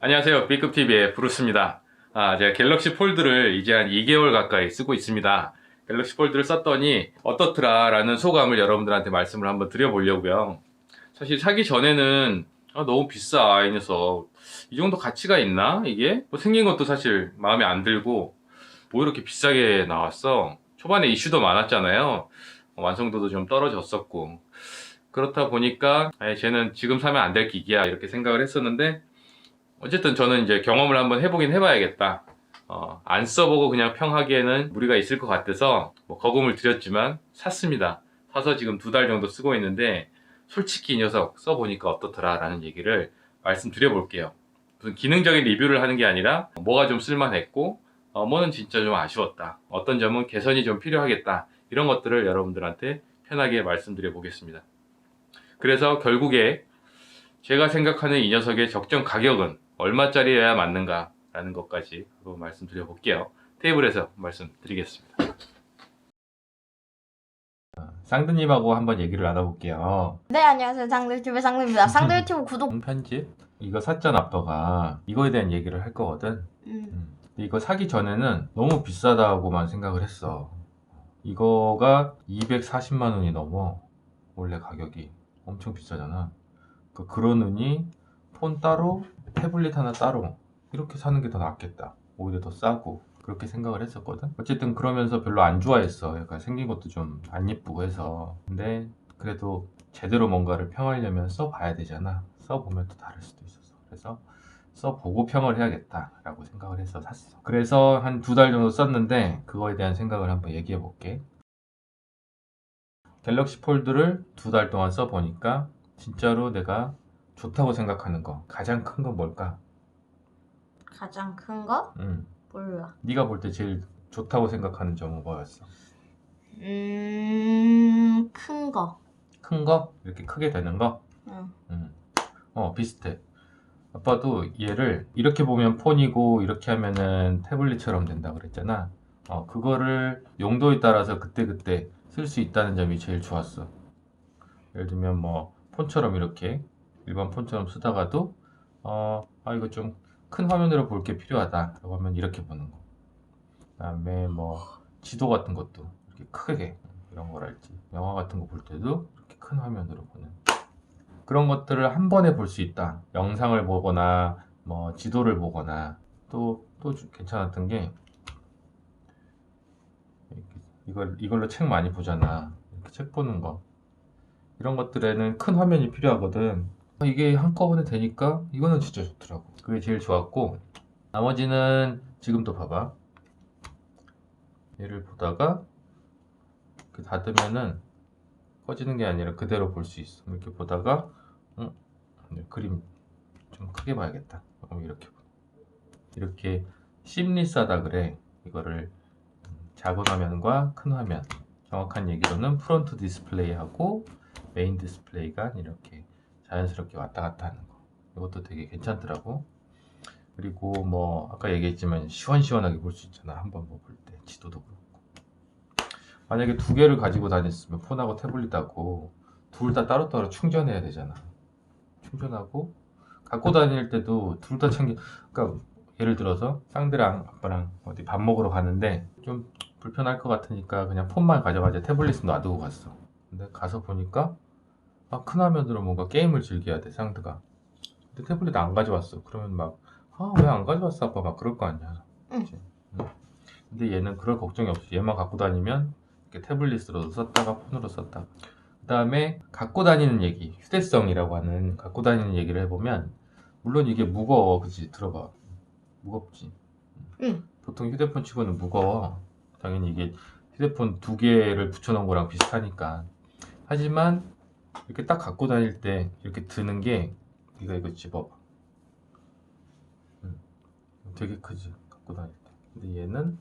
안녕하세요. B급TV의 브루스입니다. 제가 갤럭시 폴드를 이제 한 2개월 가까이 쓰고 있습니다. 갤럭시 폴드를 썼더니 어떻더라 라는 소감을 여러분들한테 말씀을 한번 드려보려고요. 사실 사기 전에는 너무 비싸 이 녀석, 이 정도 가치가 있나 이게? 뭐 생긴 것도 사실 마음에 안 들고 뭐 이렇게 비싸게 나왔어. 초반에 이슈도 많았잖아요. 완성도도 좀 떨어졌었고, 그렇다 보니까 쟤는 지금 사면 안 될 기기야 이렇게 생각을 했었는데, 어쨌든 저는 이제 경험을 한번 해보긴 해봐야겠다. 안 써보고 그냥 평하기에는 무리가 있을 것 같아서 뭐 거금을 들였지만 샀습니다. 사서 지금 2달 정도 쓰고 있는데, 솔직히 이 녀석 써보니까 어떻더라 라는 얘기를 말씀드려 볼게요. 무슨 기능적인 리뷰를 하는 게 아니라 뭐가 좀 쓸만했고, 뭐는 진짜 좀 아쉬웠다, 어떤 점은 개선이 좀 필요하겠다, 이런 것들을 여러분들한테 편하게 말씀드려 보겠습니다. 그래서 결국에 제가 생각하는 이 녀석의 적정 가격은 얼마짜리여야 맞는가 라는 것까지 한번 말씀드려 볼게요. 테이블에서 말씀드리겠습니다. 쌍드님하고 한번 얘기를 나눠볼게요. 네, 안녕하세요. 상대유튜브의 상대입니다. 상대유튜브 구독. 편집? 이거 샀잖아. 아빠가 이거에 대한 얘기를 할 거거든. 근데 이거 사기 전에는 너무 비싸다고만 생각을 했어. 이거가 240만 원이 넘어. 원래 가격이 엄청 비싸잖아. 그러느니 폰 따로, 태블릿 하나 따로 이렇게 사는 게 더 낫겠다, 오히려 더 싸고, 그렇게 생각을 했었거든. 어쨌든 그러면서 별로 안 좋아했어. 약간 생긴 것도 좀 안 예쁘고 해서. 근데 그래도 제대로 뭔가를 평하려면 써봐야 되잖아. 써보면 또 다를 수도 있어서, 그래서 써보고 평을 해야겠다 라고 생각을 해서 샀어. 그래서 한 2달 정도 썼는데, 그거에 대한 생각을 한번 얘기해 볼게. 갤럭시 폴드를 2달 동안 써보니까 진짜로 내가 좋다고 생각하는 거, 가장 큰 건 뭘까? 가장 큰 거? 몰라. 네가 볼 때 제일 좋다고 생각하는 점은 뭐였어? 큰 거. 큰 거? 이렇게 크게 되는 거? 응. 비슷해. 아빠도 얘를 이렇게 보면 폰이고 이렇게 하면은 태블릿처럼 된다 그랬잖아. 그거를 용도에 따라서 그때그때 쓸 수 있다는 점이 제일 좋았어. 예를 들면 뭐 폰처럼 이렇게 일반 폰처럼 쓰다가도 이거 좀 큰 화면으로 볼 게 필요하다 라고 하면 이렇게 보는 거. 그 다음에 뭐 지도 같은 것도 이렇게 크게, 이런 거랄지 영화 같은 거 볼 때도 이렇게 큰 화면으로 보는 그런 것들을 한 번에 볼 수 있다. 영상을 보거나 뭐 지도를 보거나, 또 괜찮았던 게, 이걸로 책 많이 보잖아. 이렇게 책 보는 거, 이런 것들에는 큰 화면이 필요하거든. 이게 한꺼번에 되니까 이거는 진짜 좋더라고. 그게 제일 좋았고, 나머지는 지금도 봐봐. 얘를 보다가 이렇게 닫으면은 꺼지는 게 아니라 그대로 볼 수 있어. 이렇게 보다가 그림 좀 크게 봐야겠다, 그럼 이렇게 심리싸다 그래. 이거를 작은 화면과 큰 화면, 정확한 얘기로는 프론트 디스플레이하고 메인 디스플레이가 이렇게 자연스럽게 왔다 갔다 하는 거, 이것도 되게 괜찮더라고. 그리고 뭐 아까 얘기했지만 시원시원하게 볼 수 있잖아, 한번 뭐 볼 때 지도도 그렇고. 만약에 2개를 가지고 다녔으면, 폰하고 태블릿하고 둘 다 따로따로 충전해야 되잖아. 충전하고 갖고 다닐 때도 둘 다 그러니까 예를 들어서 쌍대랑 아빠랑 어디 밥 먹으러 가는데 좀 불편할 것 같으니까 그냥 폰만 가져가자, 태블릿은 놔두고 갔어. 근데 가서 보니까 큰 화면으로 뭔가 게임을 즐겨야 돼, 쌍드가. 근데 태블릿 안 가져왔어. 그러면 막 왜 안 가져왔어 아빠, 막 그럴 거 아니야. 응. 그치? 응. 근데 얘는 그럴 걱정이 없어. 얘만 갖고 다니면 이렇게 태블릿으로도 썼다가 폰으로 썼다가. 그 다음에 갖고 다니는 얘기, 휴대성이라고 하는 갖고 다니는 얘기를 해보면, 물론 이게 무거워. 그치? 들어봐. 무겁지? 응. 보통 휴대폰 치고는 무거워. 당연히 이게 휴대폰 2개를 붙여놓은 거랑 비슷하니까. 하지만 이렇게 딱 갖고 다닐 때 이렇게 드는 게, 네가 이거 집어봐. 되게 크지? 갖고 다닐 때. 근데 얘는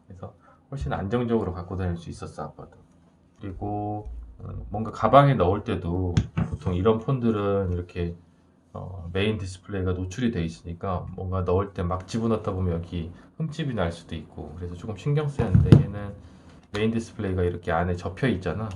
그래서 훨씬 안정적으로 갖고 다닐 수 있었어, 아빠도. 그리고 뭔가 가방에 넣을 때도, 보통 이런 폰들은 이렇게 메인 디스플레이가 노출이 돼 있으니까 뭔가 넣을 때 막 집어넣다 보면 여기 흠집이 날 수도 있고, 그래서 조금 신경 쓰였는데, 얘는 메인 디스플레이가 이렇게 안에 접혀 있잖아.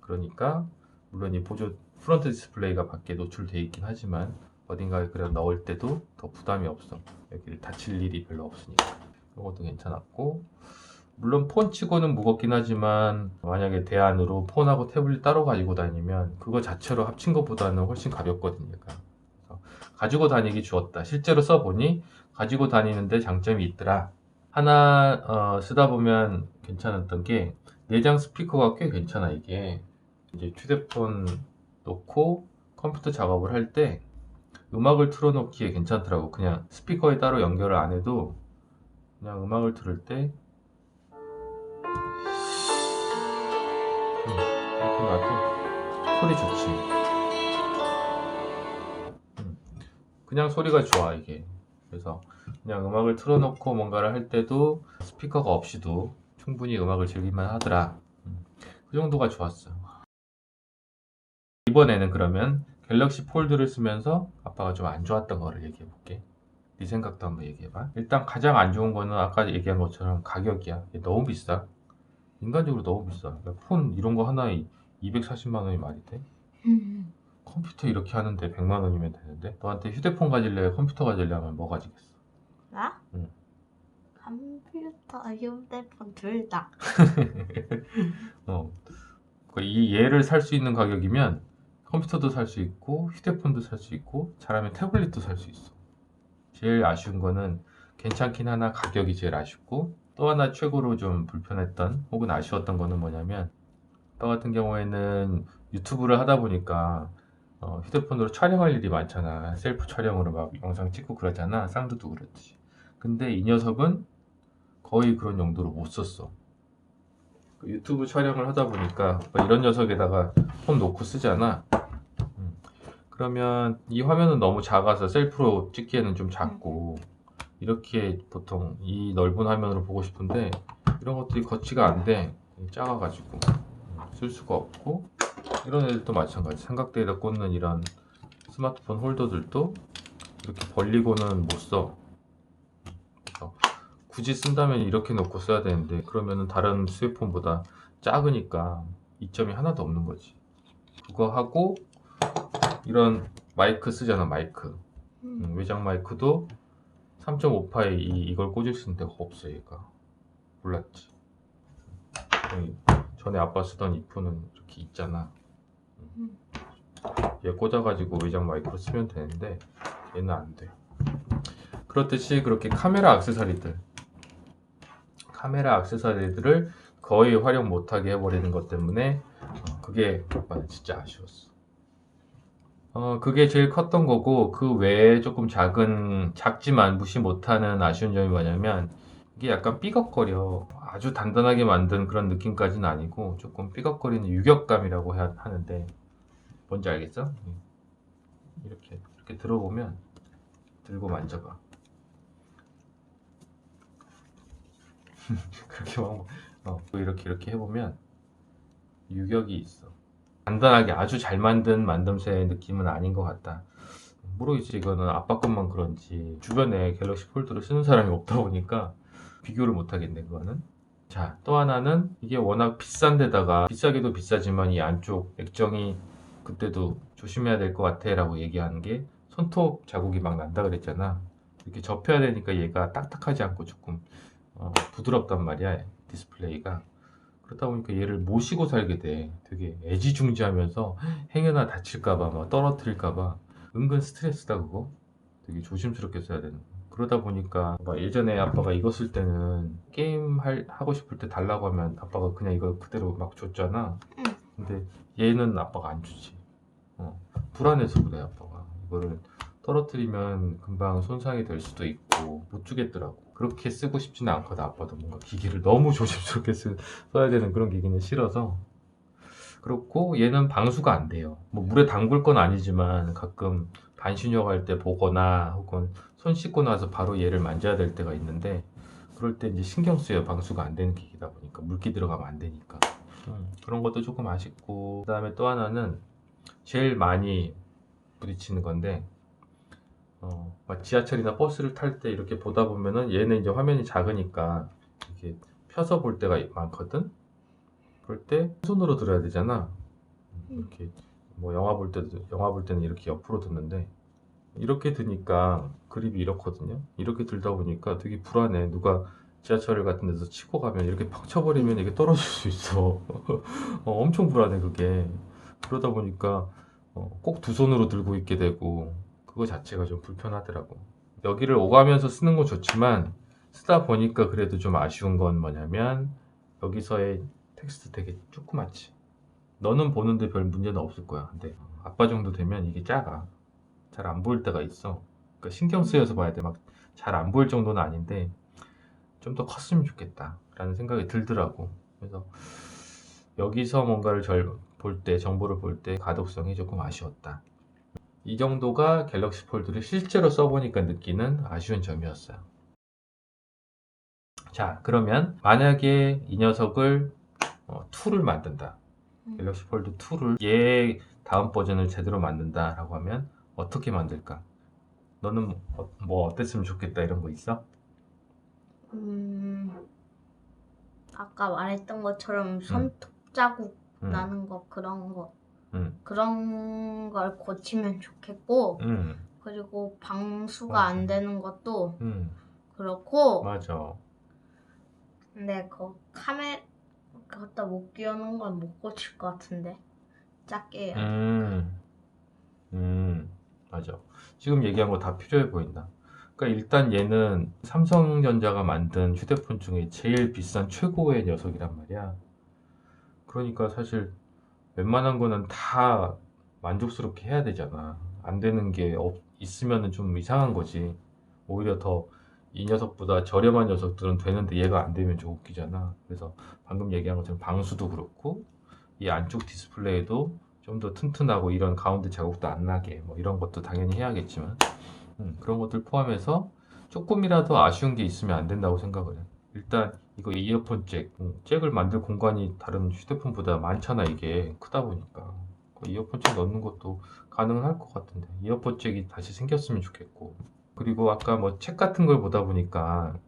그러니까 물론 이 보조 프론트 디스플레이가 밖에 노출돼 있긴 하지만 어딘가에 그래 넣을 때도 더 부담이 없어. 여기를 다칠 일이 별로 없으니까. 이것도 괜찮았고, 물론 폰 치고는 무겁긴 하지만 만약에 대안으로 폰하고 태블릿 따로 가지고 다니면 그거 자체로 합친 것보다는 훨씬 가볍거든요. 그래서 가지고 다니기 좋았다. 실제로 써보니 가지고 다니는데 장점이 있더라. 하나 쓰다 보면 괜찮았던 게 내장 스피커가 꽤 괜찮아. 이게 이제 휴대폰 놓고 컴퓨터 작업을 할 때 음악을 틀어놓기에 괜찮더라고. 그냥 스피커에 따로 연결을 안 해도 그냥 음악을 들을 때 이렇게 놔도 소리 좋지. 그냥 소리가 좋아 이게. 그래서 그냥 음악을 틀어놓고 뭔가를 할 때도 스피커가 없이도 충분히 음악을 즐길만 하더라. 그 정도가 좋았어. 이번에는 그러면 갤럭시 폴드를 쓰면서 아빠가 좀 안 좋았던 거를 얘기해 볼게. 네 생각도 한번 얘기해 봐. 일단 가장 안 좋은 거는 아까 얘기한 것처럼 가격이야. 이게 너무 비싸. 인간적으로 너무 비싸. 그러니까 폰 이런 거 하나에 240만 원이 말이 돼? 컴퓨터 이렇게 하는데 100만 원이면 되는데, 너한테 휴대폰 가질래 컴퓨터 가질래 하면 뭐 가지겠어? 나? 응. 컴퓨터, 휴대폰 둘 다. 이 얘를 살 수 있는 가격이면 컴퓨터도 살 수 있고 휴대폰도 살 수 있고 잘하면 태블릿도 살 수 있어. 제일 아쉬운 거는 괜찮긴 하나 가격이 제일 아쉽고, 또 하나 최고로 좀 불편했던 혹은 아쉬웠던 거는 뭐냐면, 저 같은 경우에는 유튜브를 하다 보니까 휴대폰으로 촬영할 일이 많잖아. 셀프 촬영으로 막 영상 찍고 그러잖아. 쌍두도 그렇지. 근데 이 녀석은 거의 그런 용도로 못 썼어. 그 유튜브 촬영을 하다 보니까 뭐 이런 녀석에다가 폰 놓고 쓰잖아. 그러면 이 화면은 너무 작아서 셀프로 찍기에는 좀 작고, 이렇게 보통 이 넓은 화면으로 보고 싶은데 이런 것들이 거치가 안 돼. 작아가지고 쓸 수가 없고, 이런 애들도 마찬가지. 삼각대에다 꽂는 이런 스마트폰 홀더들도 이렇게 벌리고는 못 써. 그래서 굳이 쓴다면 이렇게 놓고 써야 되는데, 그러면은 다른 스마트폰보다 작으니까 이점이 하나도 없는 거지. 그거 하고 이런 마이크 쓰잖아. 마이크. 외장 마이크도 3.5파이 이걸 꽂을 수 있는 데가 없어. 얘가 몰랐지. 전에 아빠 쓰던 이 폰은 이렇게 있잖아. 얘 꽂아가지고 외장 마이크로 쓰면 되는데 얘는 안 돼. 그렇듯이 그렇게 카메라 액세서리들을 거의 활용 못하게 해버리는 것 때문에 그게 아빠는 진짜 아쉬웠어. 그게 제일 컸던 거고, 그 외에 조금 작지만 무시 못하는 아쉬운 점이 뭐냐면, 이게 약간 삐걱거려. 아주 단단하게 만든 그런 느낌까지는 아니고 조금 삐걱거리는 유격감이라고 해야 하는데, 뭔지 알겠어? 이렇게 들어보면, 들고 만져봐. 그렇게 이렇게 해보면 유격이 있어. 간단하게 아주 잘 만든 만듦새의 느낌은 아닌 것 같다. 모르겠지. 이거는 아빠 것만 그런지 주변에 갤럭시 폴드를 쓰는 사람이 없다 보니까 비교를 못 하겠네, 그거는. 자, 또 하나는 이게 워낙 비싼데다가, 비싸기도 비싸지만 이 안쪽 액정이 그때도 조심해야 될 것 같아 라고 얘기하는 게, 손톱 자국이 막 난다 그랬잖아. 이렇게 접혀야 되니까 얘가 딱딱하지 않고 조금 부드럽단 말이야, 디스플레이가. 그러다 보니까 얘를 모시고 살게 돼. 되게 애지중지하면서 행여나 다칠까봐, 막 떨어뜨릴까봐 은근 스트레스다 그거. 되게 조심스럽게 써야 되는 거. 그러다 보니까 막 예전에 아빠가 이거 쓸 때는 게임 하고 싶을 때 달라고 하면 아빠가 그냥 이거 그대로 막 줬잖아. 근데 얘는 아빠가 안 주지. 불안해서 그래. 아빠가 이거를 떨어뜨리면 금방 손상이 될 수도 있고 못 주겠더라고. 그렇게 쓰고 싶지는 않거든. 아빠도 뭔가 기기를 너무 조심스럽게 써야 되는 그런 기기는 싫어서. 그렇고 얘는 방수가 안 돼요. 뭐 물에 담글 건 아니지만 가끔 반신욕할 때 보거나 혹은 손 씻고 나서 바로 얘를 만져야 될 때가 있는데, 그럴 때 이제 신경 쓰여요. 방수가 안 되는 기기다 보니까 물기 들어가면 안 되니까. 그런 것도 조금 아쉽고, 그 다음에 또 하나는 제일 많이 부딪히는 건데, 막 지하철이나 버스를 탈 때 이렇게 보다 보면은 얘는 이제 화면이 작으니까 이렇게 펴서 볼 때가 많거든. 그럴 때 손으로 들어야 되잖아. 이렇게 뭐 영화 볼 때는 이렇게 옆으로 듣는데 이렇게 드니까 그립이 이렇거든요. 이렇게 들다 보니까 되게 불안해. 누가 지하철 같은 데서 치고 가면 이렇게 팍 쳐버리면 이게 떨어질 수 있어. 엄청 불안해 그게. 그러다 보니까 꼭 두 손으로 들고 있게 되고 그거 자체가 좀 불편하더라고. 여기를 오가면서 쓰는 건 좋지만 쓰다 보니까 그래도 좀 아쉬운 건 뭐냐면 여기서의 텍스트 되게 조그맣지. 너는 보는데 별 문제는 없을 거야. 근데 아빠 정도 되면 이게 작아. 잘 안 보일 때가 있어. 그러니까 신경 쓰여서 봐야 돼. 막 잘 안 보일 정도는 아닌데 좀 더 컸으면 좋겠다 라는 생각이 들더라고. 그래서 여기서 뭔가를 볼 때, 정보를 볼 때 가독성이 조금 아쉬웠다. 이 정도가 갤럭시 폴드를 실제로 써보니까 느끼는 아쉬운 점이었어요. 자, 그러면 만약에 이 녀석을 2를 만든다. 갤럭시 폴드 2를 얘 다음 버전을 제대로 만든다 라고 하면 어떻게 만들까? 너는 뭐 어땠으면 좋겠다 이런 거 있어? 아까 말했던 것처럼 음. 손톱 자국 음. 나는 거 그런 거 음. 그런 걸 고치면 좋겠고 그리고 방수가 맞아. 안 되는 것도 음. 그렇고 맞아. 근데 그 카메라 갖다 못 끼우는 건 못 고칠 것 같은데 작게 해야 돼. 맞아. 지금 얘기한 거 다 필요해 보인다. 그러니까 일단 얘는 삼성전자가 만든 휴대폰 중에 제일 비싼 최고의 녀석이란 말이야. 그러니까 사실 웬만한 거는 다 만족스럽게 해야 되잖아. 안 되는 게 있으면은 좀 이상한 거지. 오히려 더 이 녀석보다 저렴한 녀석들은 되는데 얘가 안 되면 좀 웃기잖아. 그래서 방금 얘기한 것처럼 방수도 그렇고 이 안쪽 디스플레이도 좀 더 튼튼하고 이런 가운데 자국도 안 나게 뭐 이런 것도 당연히 해야겠지만 그런 것들 포함해서 조금이라도 아쉬운 게 있으면 안 된다고 생각을 해. 일단 이거 이어폰 잭을 만들 공간이 다른 휴대폰보다 많잖아. 이게 크다 보니까 그 이어폰 잭 넣는 것도 가능할 것 같은데 이어폰 잭이 다시 생겼으면 좋겠고 그리고 아까 뭐 책 같은 걸 보다 보니까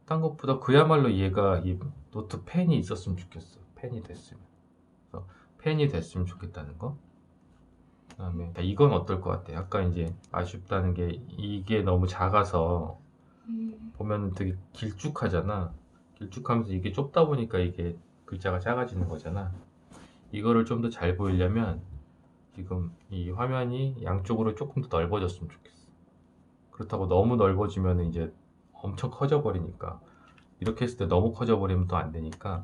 딴 것보다 그야말로 얘가 이 노트 펜이 있었으면 좋겠어. 펜이 됐으면. 그래서 펜이 됐으면 좋겠다는 거. 그다음에 이건 어떨 것 같아? 약간 이제 아쉽다는 게 이게 너무 작아서 보면 되게 길쭉하잖아. 길쭉하면서 이게 좁다 보니까 이게 글자가 작아지는 거잖아. 이거를 좀 더 잘 보이려면 지금 이 화면이 양쪽으로 조금 더 넓어졌으면 좋겠어. 그렇다고 너무 넓어지면 이제 엄청 커져 버리니까 이렇게 했을 때 너무 커져 버리면 또 안 되니까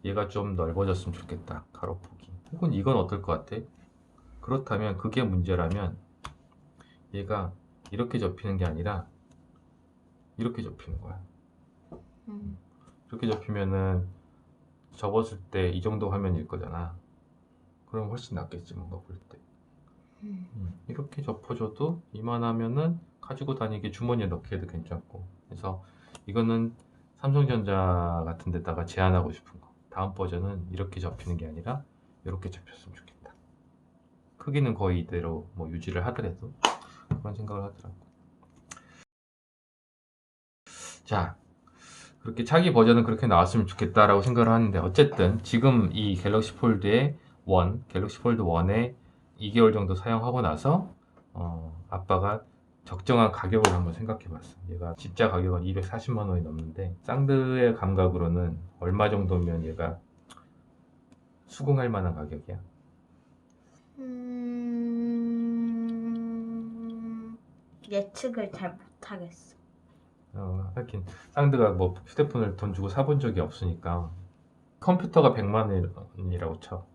얘가 좀 넓어졌으면 좋겠다. 가로폭이. 혹은 이건 어떨 것 같아? 그렇다면 그게 문제라면 얘가 이렇게 접히는 게 아니라 이렇게 접히는 거야. 이렇게 접히면은 접었을 때 이 정도 화면일 거잖아. 그럼 훨씬 낫겠지 뭔가 볼 때. 이렇게 접어줘도 이만하면은 가지고 다니기 주머니에 넣기에도 괜찮고. 그래서 이거는 삼성전자 같은 데다가 제안하고 싶은 거. 다음 버전은 이렇게 접히는 게 아니라 이렇게 접혔으면 좋겠다. 크기는 거의 이대로 뭐 유지를 하더라도 그런 생각을 하더라고. 자, 그렇게 차기 버전은 그렇게 나왔으면 좋겠다라고 생각을 하는데 어쨌든 지금 이 갤럭시 폴드의 갤럭시 폴드 1에 2개월 정도 사용하고 나서 아빠가 적정한 가격을 한번 생각해 봤어. 얘가 진짜 가격은 240만 원이 넘는데 쌍드의 감각으로는 얼마 정도면 얘가 수긍할 만한 가격이야? 예측을 잘 못하겠어. 하긴 쌍드가 뭐 휴대폰을 돈 주고 사본 적이 없으니까 컴퓨터가 100만 원이라고 쳐.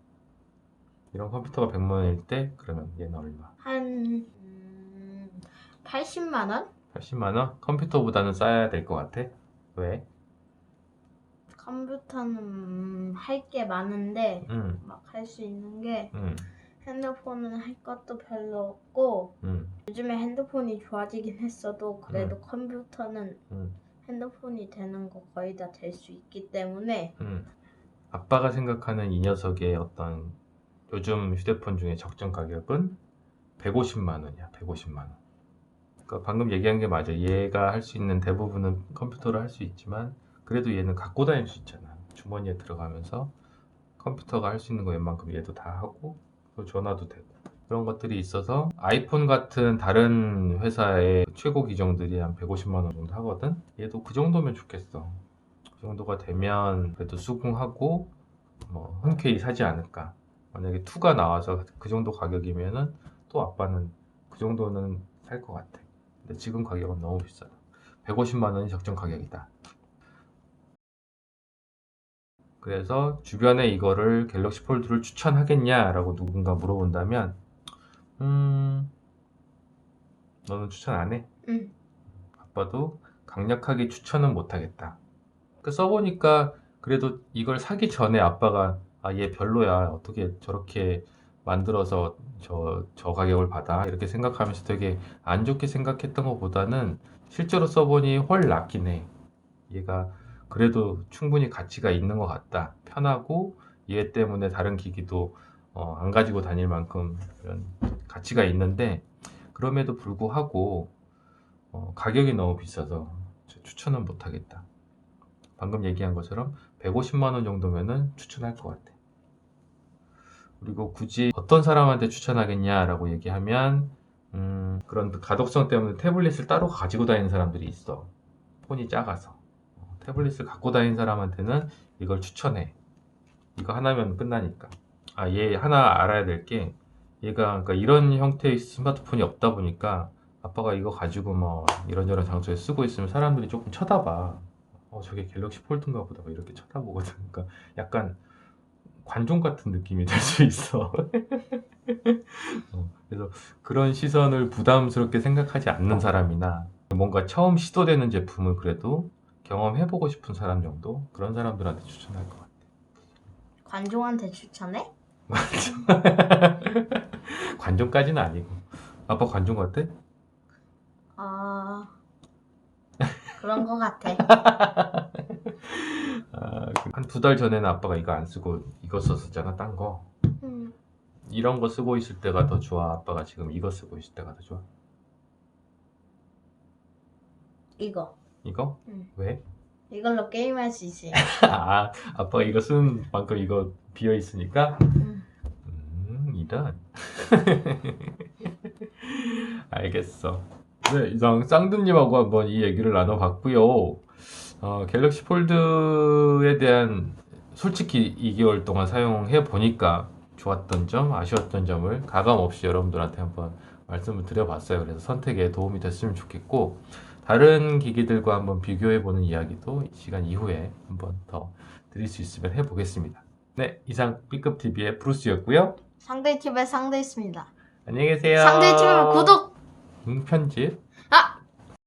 이런 컴퓨터가 100만 원일 때 그러면 얘는 얼마? 한 80만 원? 80만 원? 컴퓨터보다는 싸야 될 것 같아? 왜? 컴퓨터는 할 게 많은데 응, 막 할 수 있는 게 응, 핸드폰은 할 것도 별로 없고 응, 요즘에 핸드폰이 좋아지긴 했어도 그래도 컴퓨터는 응, 핸드폰이 되는 거 거의 다 될 수 있기 때문에 응. 아빠가 생각하는 이 녀석의 어떤 요즘 휴대폰 중에 적정 가격은 150만 원이야. 150만 원. 그러니까 방금 얘기한 게 맞아. 얘가 할 수 있는 대부분은 컴퓨터를 할 수 있지만 그래도 얘는 갖고 다닐 수 있잖아. 주머니에 들어가면서 컴퓨터가 할 수 있는 거 웬만큼 얘도 다 하고 또 전화도 되고 그런 것들이 있어서 아이폰 같은 다른 회사의 최고 기종들이 한 150만 원 정도 하거든. 얘도 그 정도면 좋겠어. 그 정도가 되면 그래도 수긍하고 뭐 흔쾌히 사지 않을까. 만약에 2가 나와서 그 정도 가격이면은 또 아빠는 그 정도는 살 것 같아. 근데 지금 가격은 너무 비싸다. 150만 원이 적정 가격이다. 그래서 주변에 이거를 갤럭시 폴드를 추천하겠냐라고 누군가 물어본다면 너는 추천 안 해? 응. 아빠도 강력하게 추천은 못 하겠다. 써보니까 그래도 이걸 사기 전에 아빠가 아, 얘 별로야. 어떻게 저렇게 만들어서 저 가격을 받아. 이렇게 생각하면서 되게 안 좋게 생각했던 것보다는 실제로 써보니 훨 낫긴 해. 얘가 그래도 충분히 가치가 있는 것 같다. 편하고 얘 때문에 다른 기기도 안 가지고 다닐 만큼 이런 가치가 있는데 그럼에도 불구하고 가격이 너무 비싸서 추천은 못 하겠다. 방금 얘기한 것처럼 150만 원 정도면은 추천할 것 같아. 그리고 굳이 어떤 사람한테 추천하겠냐라고 얘기하면 그런 가독성 때문에 태블릿을 따로 가지고 다니는 사람들이 있어. 폰이 작아서. 태블릿을 갖고 다니는 사람한테는 이걸 추천해. 이거 하나면 끝나니까. 아, 얘 하나 알아야 될 게 얘가 그러니까 이런 형태의 스마트폰이 없다 보니까 아빠가 이거 가지고 뭐 이런저런 장소에 쓰고 있으면 사람들이 조금 쳐다봐. 저게 갤럭시 폴드인가 보다 뭐 이렇게 쳐다보거든. 그러니까 약간 관종 같은 느낌이 될 수 있어. 그래서 그런 시선을 부담스럽게 생각하지 않는 사람이나 뭔가 처음 시도되는 제품을 그래도 경험해보고 싶은 사람 정도? 그런 사람들한테 추천할 것 같아. 관종한테 추천해? 관종까지는 아니고. 아빠 관종 같아? 아, 그런 거 같아. 한 2달 전에는 아빠가 이거 안 쓰고 이거 썼었잖아, 딴 거. 이런 거 쓰고 있을 때가 더 좋아? 아빠가 지금 이거 쓰고 있을 때가 더 좋아? 이거. 이거? 응. 왜? 이걸로 게임할 수 있어요. 아, 아빠가 이거 쓰는 만큼 이거 비어 있으니까? 이런. 알겠어. 네, 이상 쌍두님하고 한번 이 얘기를 나눠봤고요. 갤럭시 폴드에 대한 솔직히 2개월 동안 사용해 보니까 좋았던 점, 아쉬웠던 점을 가감 없이 여러분들한테 한번 말씀을 드려봤어요. 그래서 선택에 도움이 됐으면 좋겠고 다른 기기들과 한번 비교해보는 이야기도 이 시간 이후에 한번 더 드릴 수 있으면 해보겠습니다. 네, 이상 B급TV의 브루스였고요. 상대팀에 상대했습니다. 안녕히 계세요. 상대팀은 구독! 편집. 아!